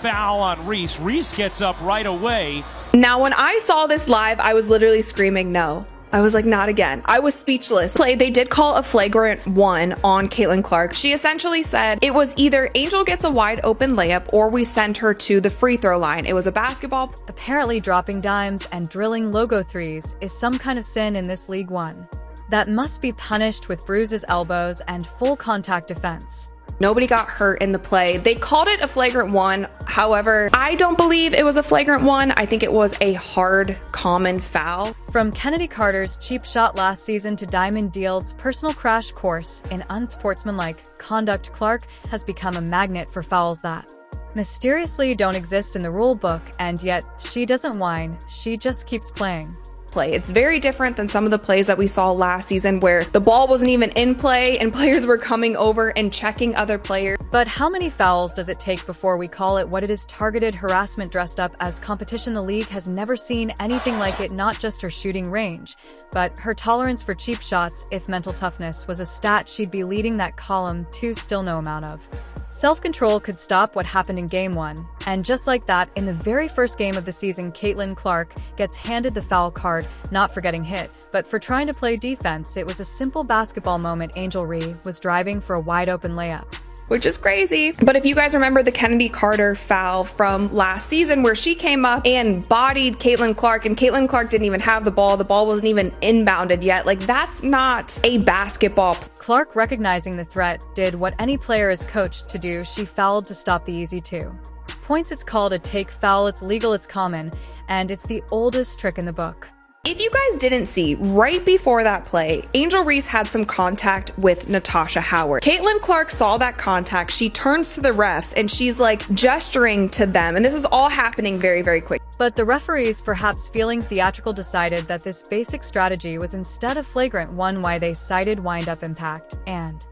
foul on Reese. Reese gets up right away. Now, when I saw this live, I was literally screaming no. I was like, not again. I was speechless. They did call a flagrant 1 on Caitlin Clark. She essentially said it was either Angel gets a wide open layup or we send her to the free throw line. It was a basketball. Apparently dropping dimes and drilling logo threes is some kind of sin in this League One that must be punished with bruises, elbows, and full contact defense. Nobody got hurt in the play. They called it a flagrant 1. However, I don't believe it was a flagrant 1. I think it was a hard, common foul. From Kennedy Carter's cheap shot last season to Diamond Dield's personal crash course in unsportsmanlike conduct, Clark has become a magnet for fouls that mysteriously don't exist in the rule book, and yet she doesn't whine. She just keeps playing. It's very different than some of the plays that we saw last season where the ball wasn't even in play and players were coming over and checking other players. But how many fouls does it take before we call it what it is? Targeted harassment dressed up as competition. The league has never seen anything like it, not just her shooting range, but her tolerance for cheap shots. If mental toughness was a stat, she'd be leading that column too. Still no amount of self-control could stop what happened in Game 1. And just like that, in the very first game of the season, Caitlin Clark gets handed the foul card, not for getting hit, but for trying to play defense. It was a simple basketball moment. Angel Reese was driving for a wide-open layup, which is crazy. But if you guys remember the Kennedy Carter foul from last season where she came up and bodied Caitlin Clark and Caitlin Clark didn't even have the ball wasn't even inbounded yet. Like, that's not a basketball. Clark, recognizing the threat, did what any player is coached to do. She fouled to stop the easy 2 points. It's called a take foul. It's legal, it's common, and it's the oldest trick in the book. If you guys didn't see, right before that play, Angel Reese had some contact with Natasha Howard. Caitlin Clark saw that contact. She turns to the refs and she's like gesturing to them. And this is all happening very, very quick. But the referees, perhaps feeling theatrical, decided that this basic strategy was instead a flagrant 1. Why they cited wind-up impact and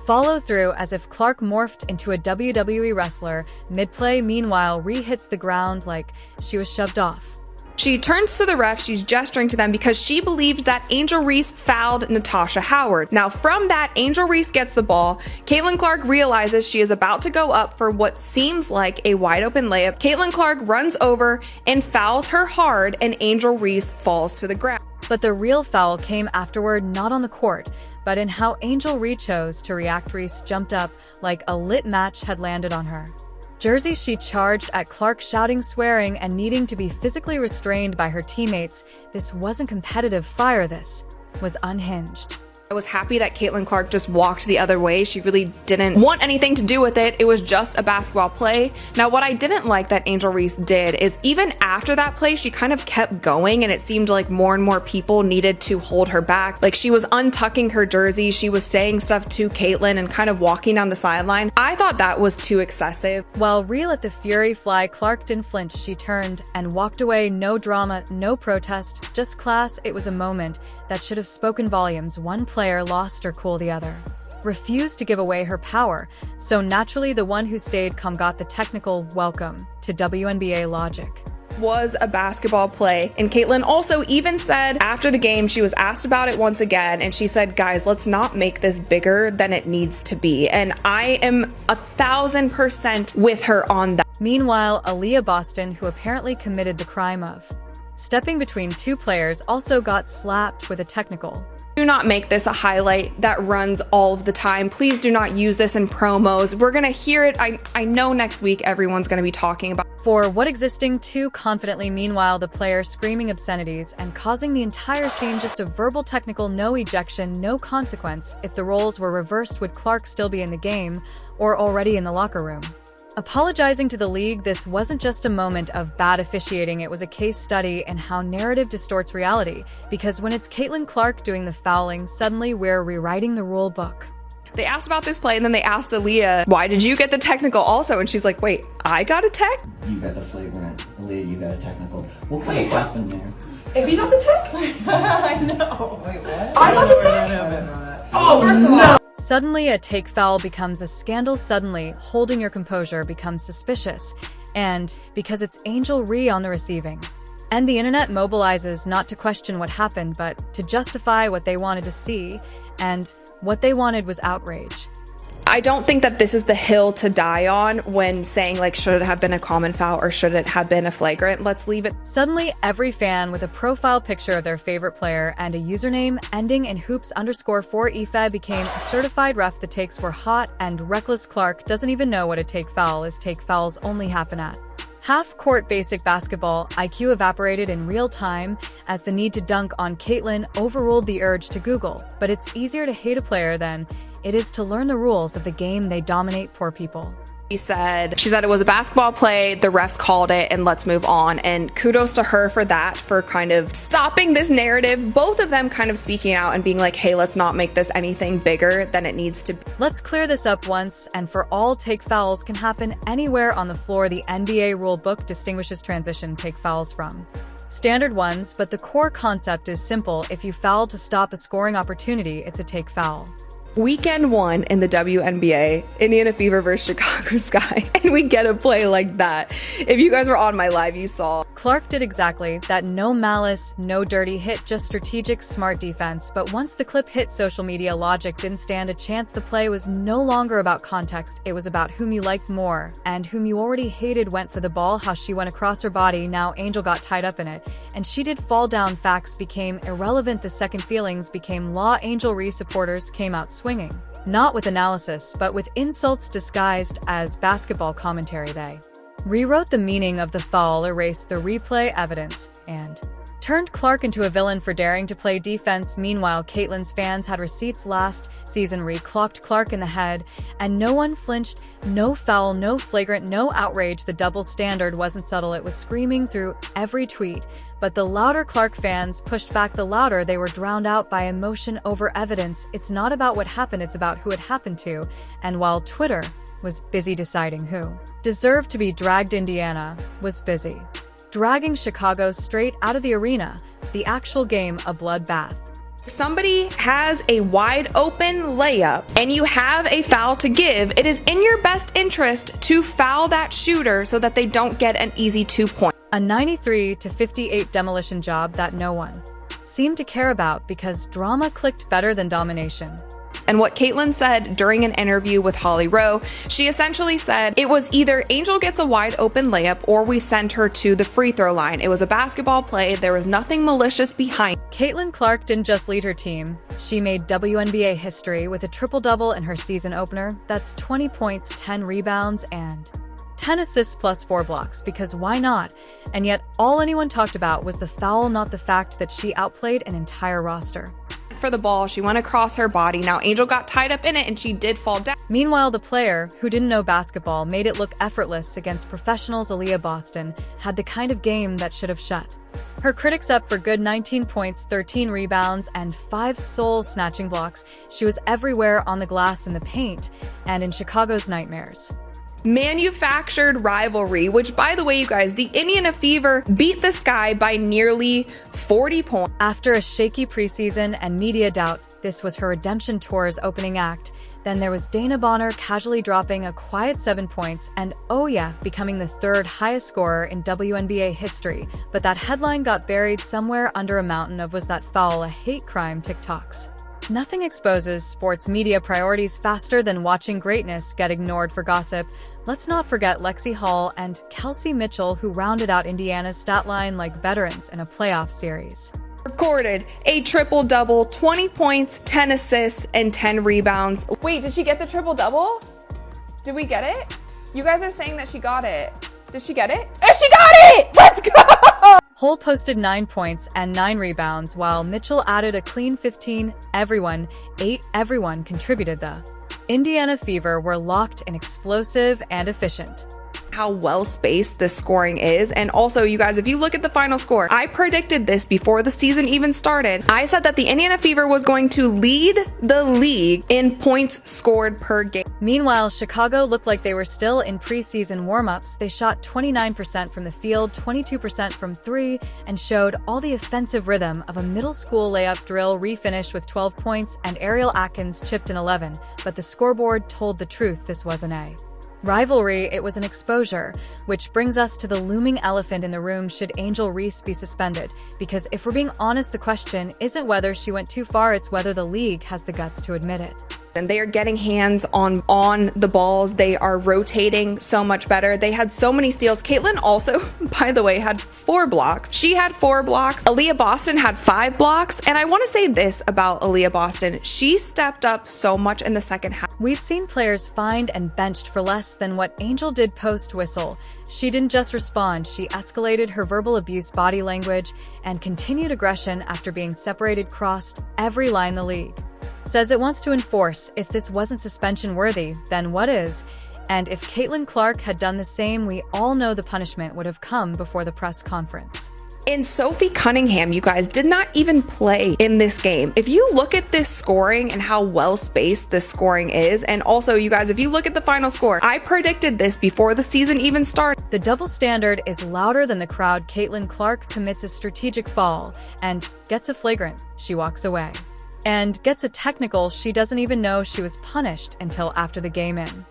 follow through, as if Clark morphed into a WWE wrestler mid-play. Meanwhile, Reese hits the ground like she was shoved off. She turns to the ref, she's gesturing to them because she believed that Angel Reese fouled Natasha Howard. Now from that, Angel Reese gets the ball. Caitlin Clark realizes she is about to go up for what seems like a wide open layup. Caitlin Clark runs over and fouls her hard and Angel Reese falls to the ground. But the real foul came afterward, not on the court, but in how Angel Reese chose to react. Reese jumped up like a lit match had landed on her jersey. She charged at Clark, shouting, swearing, and needing to be physically restrained by her teammates. This wasn't competitive fire. This was unhinged. I was happy that Caitlin Clark just walked the other way. She really didn't want anything to do with it. It was just a basketball play. Now, what I didn't like that Angel Reese did is even after that play, she kind of kept going and it seemed like more and more people needed to hold her back. Like, she was untucking her jersey. She was saying stuff to Caitlin and kind of walking down the sideline. I thought that was too excessive. While Reese let the fury fly, Clark didn't flinch. She turned and walked away. No drama, no protest, just class. It was a moment that should have spoken volumes. One player lost her cool, the other refused to give away her power. So naturally, the one who stayed calm got the technical. Welcome to WNBA logic. Was a basketball play. And Caitlin also even said after the game, she was asked about it once again, and she said, guys, let's not make this bigger than it needs to be. And I am 1,000% with her on that. Meanwhile, Aaliyah Boston, who apparently committed the crime of stepping between 2 players, also got slapped with a technical. Do not make this a highlight that runs all of the time. Please do not use this in promos. We're gonna hear it. I know next week everyone's gonna be talking about for what existing too confidently. Meanwhile, the player screaming obscenities and causing the entire scene. Just a verbal technical, no ejection, no consequence. If the roles were reversed, would Clark still be in the game or already in the locker room? Apologizing to the league, this wasn't just a moment of bad officiating, it was a case study in how narrative distorts reality. Because when it's Caitlin Clark doing the fouling, suddenly we're rewriting the rule book. They asked about this play and then they asked Aaliyah, why did you get the technical also? And she's like, wait, I got a tech? You got the flagrant. Aaliyah, you got a technical. What could have happened there? If you got the tech? I know. Wait, what? I got the tech? Oh, first of no. all. Suddenly, a take foul becomes a scandal. Suddenly, holding your composure becomes suspicious. And because it's Angel Reese on the receiving end, the internet mobilizes not to question what happened, but to justify what they wanted to see. And what they wanted was outrage. I don't think that this is the hill to die on when saying, like, should it have been a common foul or should it have been a flagrant? Let's leave it. Suddenly, every fan with a profile picture of their favorite player and a username ending in hoops_4efa became a certified ref. The takes were hot, and reckless Clark doesn't even know what a take foul is. Take fouls only happen at half-court. Basic basketball IQ evaporated in real time as the need to dunk on Caitlin overruled the urge to Google. But it's easier to hate a player than it is to learn the rules of the game they dominate. Poor people. She said it was a basketball play, the refs called it, and let's move on. And kudos to her for that, for kind of stopping this narrative. Both of them kind of speaking out and being like, hey, let's not make this anything bigger than it needs to be. Let's clear this up once and for all. Take fouls can happen anywhere on the floor. The NBA rule book distinguishes transition take fouls from standard ones, but the core concept is simple. If you foul to stop a scoring opportunity, it's a take foul. Weekend 1 in the WNBA, Indiana Fever versus Chicago Sky, and we get a play like that. If you guys were on my live, you saw. Clark did exactly that. No malice, no dirty hit, just strategic, smart defense. But once the clip hit social media, logic didn't stand a chance. The play was no longer about context. It was about whom you liked more and whom you already hated went for the ball. How she went across her body. Now Angel got tied up in it, and she did fall down. Facts became irrelevant the second feelings became law. Angel Reese supporters came out swinging, not with analysis, but with insults disguised as basketball commentary. They rewrote the meaning of the foul, erased the replay evidence, and turned Clark into a villain for daring to play defense. Meanwhile, Caitlin's fans had receipts. Last season clocked Clark in the head, and no one flinched. No foul, no flagrant, no outrage. The double standard wasn't subtle, it was screaming through every tweet. But the louder Clark fans pushed back, the louder they were drowned out by emotion over evidence. It's not about what happened, it's about who it happened to. And while Twitter was busy deciding who deserved to be dragged, Indiana was busy dragging Chicago straight out of the arena. The actual game a bloodbath. If somebody has a wide open layup and you have a foul to give, it is in your best interest to foul that shooter so that they don't get an easy 2 point. A 93-58 demolition job that no one seemed to care about because drama clicked better than domination. And what Caitlin said during an interview with Holly Rowe, she essentially said it was either Angel gets a wide open layup or we send her to the free throw line. It was a basketball play. There was nothing malicious behind. Caitlin Clark didn't just lead her team. She made WNBA history with a triple-double in her season opener. That's 20 points, 10 rebounds, and 10 assists plus 4 blocks, because why not? And yet all anyone talked about was the foul, not the fact that she outplayed an entire roster. For the ball, she went across her body. Now Angel got tied up in it and she did fall down. Meanwhile, the player, who didn't know basketball, made it look effortless against professionals. Aaliyah Boston had the kind of game that should have shut her critics up for good. 19 points, 13 rebounds, and 5 soul-snatching blocks. She was everywhere on the glass, in the paint, and in Chicago's nightmares. Manufactured rivalry, which, by the way, you guys, the Indiana Fever beat the Sky by nearly 40 points. After a shaky preseason and media doubt, this was her redemption tour's opening act. Then there was Dana Bonner casually dropping a quiet 7 points and, oh yeah, becoming the 3rd highest scorer in WNBA history. But that headline got buried somewhere under a mountain of was that foul a hate crime TikToks. Nothing exposes sports media priorities faster than watching greatness get ignored for gossip. Let's not forget Lexi Hall and Kelsey Mitchell, who rounded out Indiana's stat line like veterans in a playoff series. Recorded a triple-double, 20 points, 10 assists, and 10 rebounds. Wait, did she get the triple-double? Did we get it? You guys are saying that she got it. Did she get it? Oh, she got it! Let's go! Hall posted 9 points and 9 rebounds, while Mitchell added a clean 15. Everyone contributed. The Indiana Fever were locked in, explosive and efficient. How well spaced this scoring is. And also, you guys, if you look at the final score, I predicted this before the season even started. I said that the Indiana Fever was going to lead the league in points scored per game. Meanwhile, Chicago looked like they were still in preseason warm-ups. They shot 29% from the field, 22% from 3, and showed all the offensive rhythm of a middle school layup drill. Refinished with 12 points, and Ariel Atkins chipped in 11. But the scoreboard told the truth. This was an A rivalry, it was an exposure, which brings us to the looming elephant in the room. Should Angel Reese be suspended? Because if we're being honest, the question isn't whether she went too far, it's whether the league has the guts to admit it. And they are getting hands on the balls. They are rotating so much better. They had so many steals. Caitlin also, by the way, had 4 blocks. She had 4 blocks. Aaliyah Boston had 5 blocks. And I want to say this about Aaliyah Boston. She stepped up so much in the second half. We've seen players fined and benched for less than what Angel did post-whistle. She didn't just respond, she escalated her verbal abuse, body language, and continued aggression after being separated, crossed every line in the league. Says it wants to enforce. If this wasn't suspension worthy, then what is? And if Caitlin Clark had done the same, we all know the punishment would have come before the press conference. And Sophie Cunningham, you guys, did not even play in this game. If you look at this scoring and how well spaced this scoring is, and also you guys, if you look at the final score, I predicted this before the season even started. The double standard is louder than the crowd. Caitlin Clark commits a strategic foul and gets a flagrant. She walks away. And gets a technical. She doesn't even know she was punished until after the game in.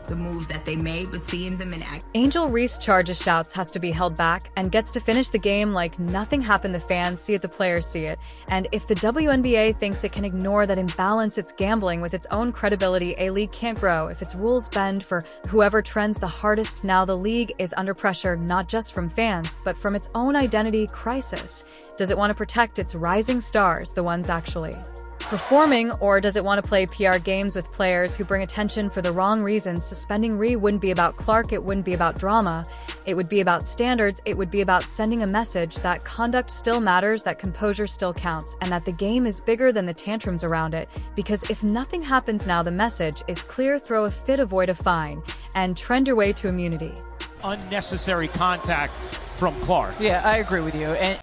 The moves that they made, but seeing them in act. Angel Reese charges, shouts, has to be held back, and gets to finish the game like nothing happened. The fans see it, the players see it. And if the WNBA thinks it can ignore that imbalance, it's gambling with its own credibility. A league can't grow if its rules bend for whoever trends the hardest. Now the league is under pressure, not just from fans, but from its own identity crisis. Does it want to protect its rising stars, the ones actually performing, or does it want to play PR games with players who bring attention for the wrong reasons? Suspending Ree wouldn't be about Clark, it wouldn't be about drama, it would be about standards, it would be about sending a message that conduct still matters, that composure still counts, and that the game is bigger than the tantrums around it. Because if nothing happens now, the message is clear: throw a fit, avoid a fine, and trend your way to immunity. Unnecessary contact from Clark. Yeah, I agree with you. And